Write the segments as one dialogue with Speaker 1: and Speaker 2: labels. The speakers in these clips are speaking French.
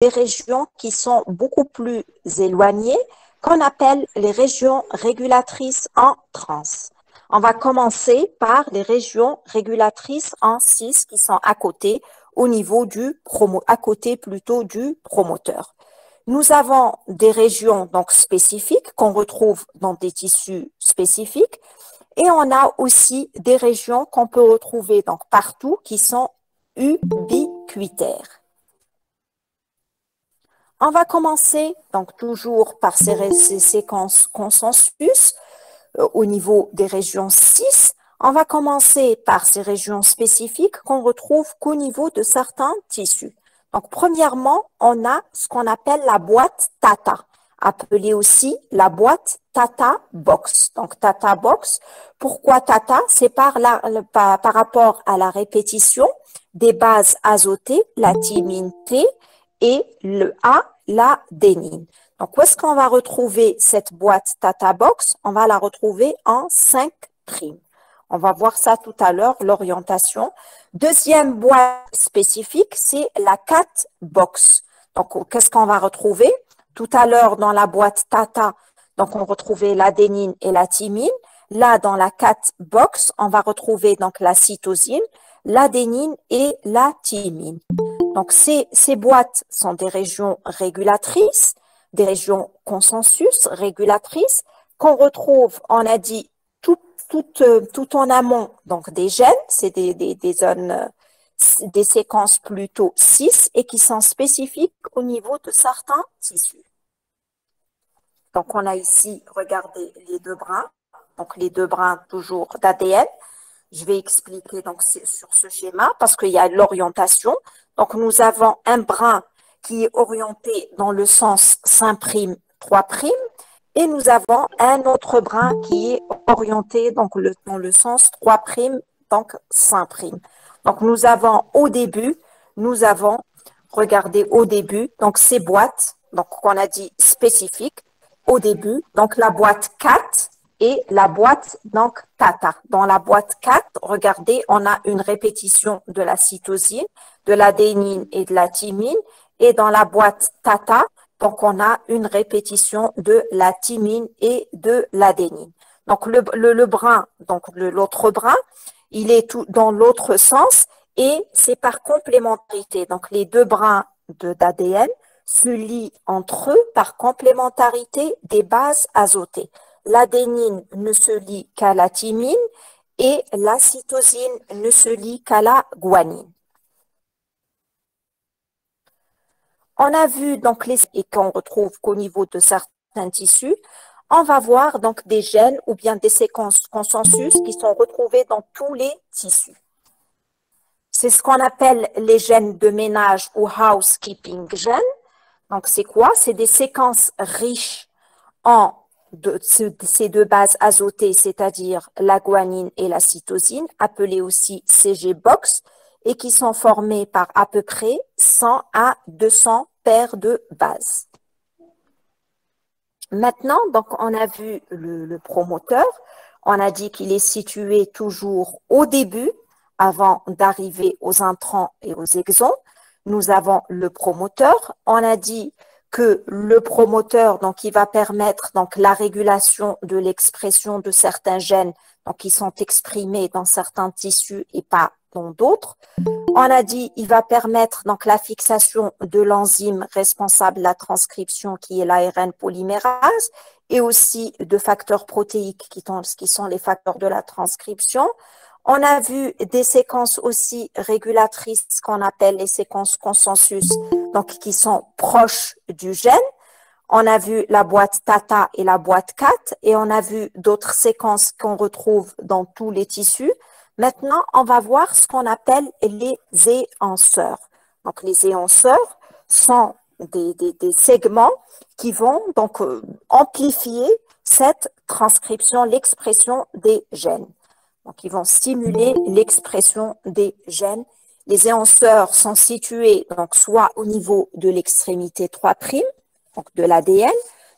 Speaker 1: des régions qui sont beaucoup plus éloignées, qu'on appelle les régions régulatrices en trans. On va commencer par les régions régulatrices en cis qui sont à côté, au niveau à côté plutôt du promoteur. Nous avons des régions donc spécifiques qu'on retrouve dans des tissus spécifiques et on a aussi des régions qu'on peut retrouver donc partout qui sont ubiquitaires. On va commencer donc toujours par ces séquences consensus au niveau des régions 6. On va commencer par ces régions spécifiques qu'on retrouve qu'au niveau de certains tissus. Donc, premièrement, on a ce qu'on appelle la boîte Tata, appelée aussi la boîte Tata Box. Donc, Tata Box, pourquoi Tata? C'est par rapport à la répétition des bases azotées, la thymine T et le A, la dénine. Donc, où est-ce qu'on va retrouver cette boîte Tata Box? On va la retrouver en 5'. On va voir ça tout à l'heure, l'orientation. Deuxième boîte spécifique, c'est la 4 Box. Donc, qu'est-ce qu'on va retrouver? Tout à l'heure, dans la boîte Tata, donc on retrouvait l'adénine et la thymine. Là, dans la 4 Box, on va retrouver donc la cytosine, l'adénine et la thymine. Donc, ces boîtes sont des régions régulatrices, des régions consensus régulatrices qu'on retrouve, on a dit, tout en amont donc des gènes, c'est des zones, des séquences plutôt cis et qui sont spécifiques au niveau de certains tissus. Donc, on a ici, regardez les deux brins, donc les deux brins toujours d'ADN. Je vais expliquer donc sur ce schéma parce qu'il y a l'orientation. Donc, nous avons un brin qui est orienté dans le sens 5', 3', et nous avons un autre brin qui est orienté donc dans le sens 3', donc 5'. Donc, nous avons au début, regardez au début, donc ces boîtes, donc qu'on a dit spécifiques, au début, donc la boîte 4 et la boîte donc Tata. Dans la boîte 4, regardez, on a une répétition de la cytosine, de l'adénine et de la thymine. Et dans la boîte Tata, donc on a une répétition de la thymine et de l'adénine. Donc le brin, donc l'autre brin, il est tout dans l'autre sens et c'est par complémentarité. Donc les deux brins d'ADN se lient entre eux par complémentarité des bases azotées. L'adénine ne se lie qu'à la thymine et la cytosine ne se lie qu'à la guanine. On a vu donc et qu'on retrouve qu'au niveau de certains tissus, on va voir donc des gènes ou bien des séquences consensus qui sont retrouvées dans tous les tissus. C'est ce qu'on appelle les gènes de ménage ou housekeeping gènes. Donc, c'est quoi? C'est des séquences riches en ces deux bases azotées, c'est-à-dire la guanine et la cytosine, appelées aussi CG-box, et qui sont formées par à peu près 100 à 200 paires de bases. Maintenant, donc, on a vu le promoteur. On a dit qu'il est situé toujours au début, avant d'arriver aux introns et aux exons. Nous avons le promoteur. On a dit que le promoteur, donc, il va permettre donc la régulation de l'expression de certains gènes, donc qui sont exprimés dans certains tissus et pas dans d'autres. On a dit il va permettre donc la fixation de l'enzyme responsable de la transcription qui est l'ARN polymérase et aussi de facteurs protéiques qui sont les facteurs de la transcription. On a vu des séquences aussi régulatrices qu'on appelle les séquences consensus, donc qui sont proches du gène. On a vu la boîte Tata et la boîte 4 et on a vu d'autres séquences qu'on retrouve dans tous les tissus. Maintenant, on va voir ce qu'on appelle les éhanceurs. Donc, les éhanceurs sont des segments qui vont donc amplifier cette transcription, l'expression des gènes. Donc, ils vont stimuler l'expression des gènes. Les éhanceurs sont situés donc soit au niveau de l'extrémité 3', donc de l'ADN,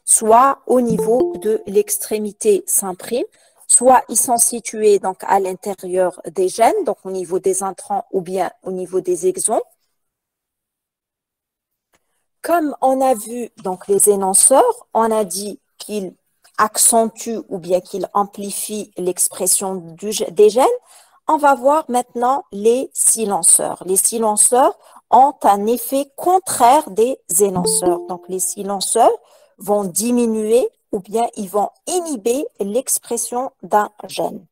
Speaker 1: soit au niveau de l'extrémité 5', soit ils sont situés donc à l'intérieur des gènes, donc au niveau des introns ou bien au niveau des exons. Comme on a vu donc les énonceurs, on a dit qu'ils accentuent ou bien qu'ils amplifient l'expression des gènes. On va voir maintenant les silenceurs. Les silenceurs ont un effet contraire des énonceurs. Donc les silenceurs vont diminuer ou bien ils vont inhiber l'expression d'un gène.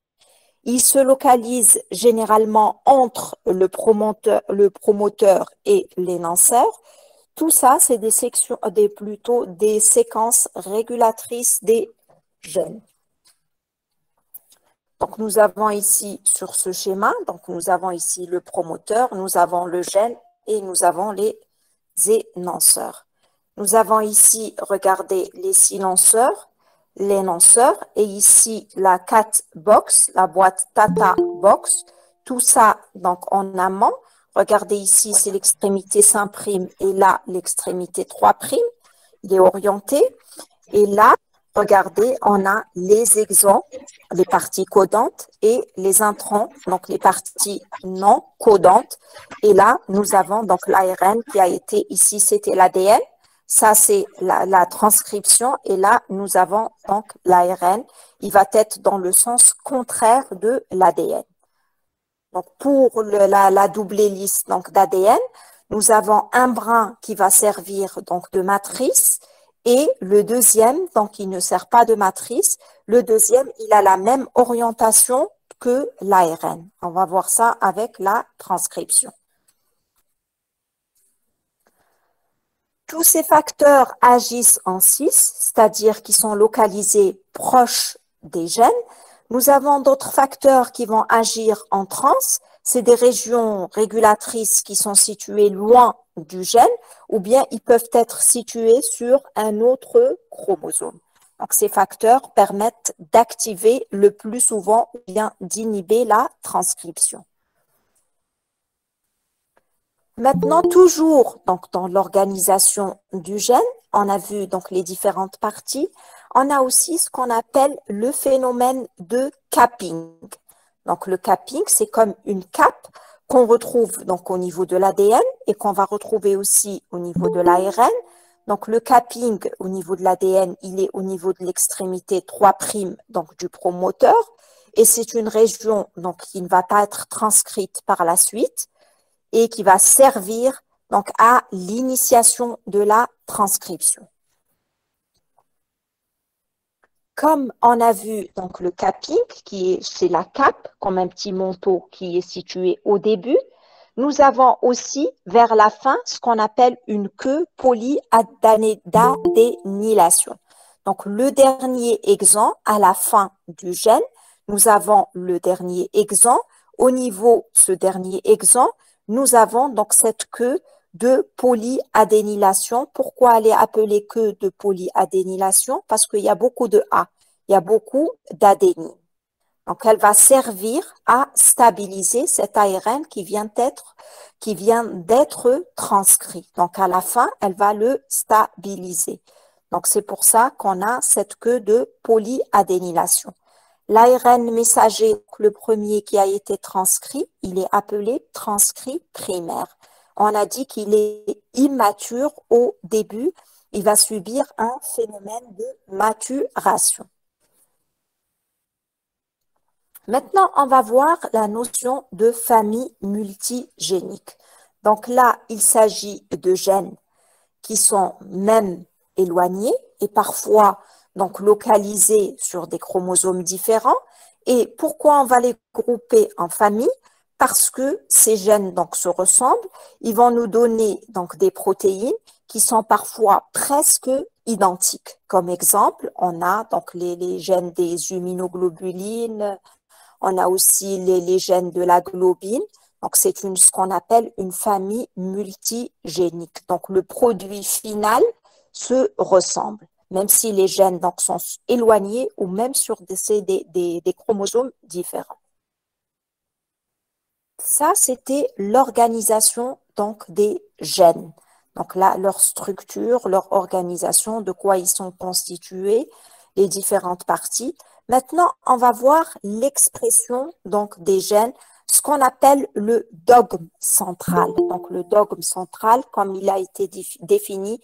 Speaker 1: Ils se localisent généralement entre le promoteur et l'énonceur. Tout ça, c'est des sections, plutôt des séquences régulatrices des gènes. Donc, nous avons ici sur ce schéma, donc nous avons ici le promoteur, nous avons le gène et nous avons les énonceurs. Nous avons ici, regardez, les silenceurs, l'énonceur et ici la cat box, la boîte Tata box. Tout ça, donc en amont. Regardez ici, c'est l'extrémité 5' et là, l'extrémité 3'. Il est orienté. Et là, regardez, on a les exons, les parties codantes et les introns, donc les parties non codantes. Et là, nous avons donc l'ARN qui a été ici, c'était l'ADN. Ça, c'est la transcription. Et là, nous avons donc l'ARN. Il va être dans le sens contraire de l'ADN. Donc, pour la double hélice d'ADN, nous avons un brin qui va servir donc de matrice et le deuxième, donc il ne sert pas de matrice. Le deuxième, il a la même orientation que l'ARN. On va voir ça avec la transcription. Tous ces facteurs agissent en cis, c'est-à-dire qu'ils sont localisés proches des gènes. Nous avons d'autres facteurs qui vont agir en trans. C'est des régions régulatrices qui sont situées loin du gène ou bien ils peuvent être situés sur un autre chromosome. Donc, ces facteurs permettent d'activer le plus souvent ou bien d'inhiber la transcription. Maintenant, toujours donc, dans l'organisation du gène, on a vu donc les différentes parties. On a aussi ce qu'on appelle le phénomène de capping. Donc, le capping, c'est comme une cape qu'on retrouve donc au niveau de l'ADN et qu'on va retrouver aussi au niveau de l'ARN. Donc, le capping au niveau de l'ADN, il est au niveau de l'extrémité 3', donc du promoteur. Et c'est une région donc, qui ne va pas être transcrite par la suite et qui va servir donc à l'initiation de la transcription. Comme on a vu donc le capping, qui est chez la cape, comme un petit manteau qui est situé au début, nous avons aussi vers la fin ce qu'on appelle une queue polyadénylation. Donc le dernier exon à la fin du gène, nous avons le dernier exon. Au niveau de ce dernier exon, nous avons donc cette queue de polyadénylation. Pourquoi elle est appelée queue de polyadénylation? Parce qu'il y a beaucoup de A, il y a beaucoup d'adénine. Donc, elle va servir à stabiliser cet ARN qui vient d'être transcrit. Donc, à la fin, elle va le stabiliser. Donc, c'est pour ça qu'on a cette queue de polyadénylation. L'ARN messager, le premier qui a été transcrit, il est appelé transcrit primaire. On a dit qu'il est immature au début. Il va subir un phénomène de maturation. Maintenant, on va voir la notion de famille multigénique. Donc là, il s'agit de gènes qui sont même éloignés et parfois donc localisés sur des chromosomes différents. Et pourquoi on va les grouper en famille? Parce que ces gènes donc se ressemblent. Ils vont nous donner donc des protéines qui sont parfois presque identiques. Comme exemple, on a donc les gènes des immunoglobulines, on a aussi les gènes de la globine. Donc, c'est ce qu'on appelle une famille multigénique. Donc, le produit final se ressemble, même si les gènes donc, sont éloignés ou même sur des chromosomes différents. Ça, c'était l'organisation donc des gènes. Donc là, leur structure, leur organisation, de quoi ils sont constitués, les différentes parties. Maintenant, on va voir l'expression donc des gènes ce qu'on appelle le dogme central. Donc, le dogme central, comme il a été défini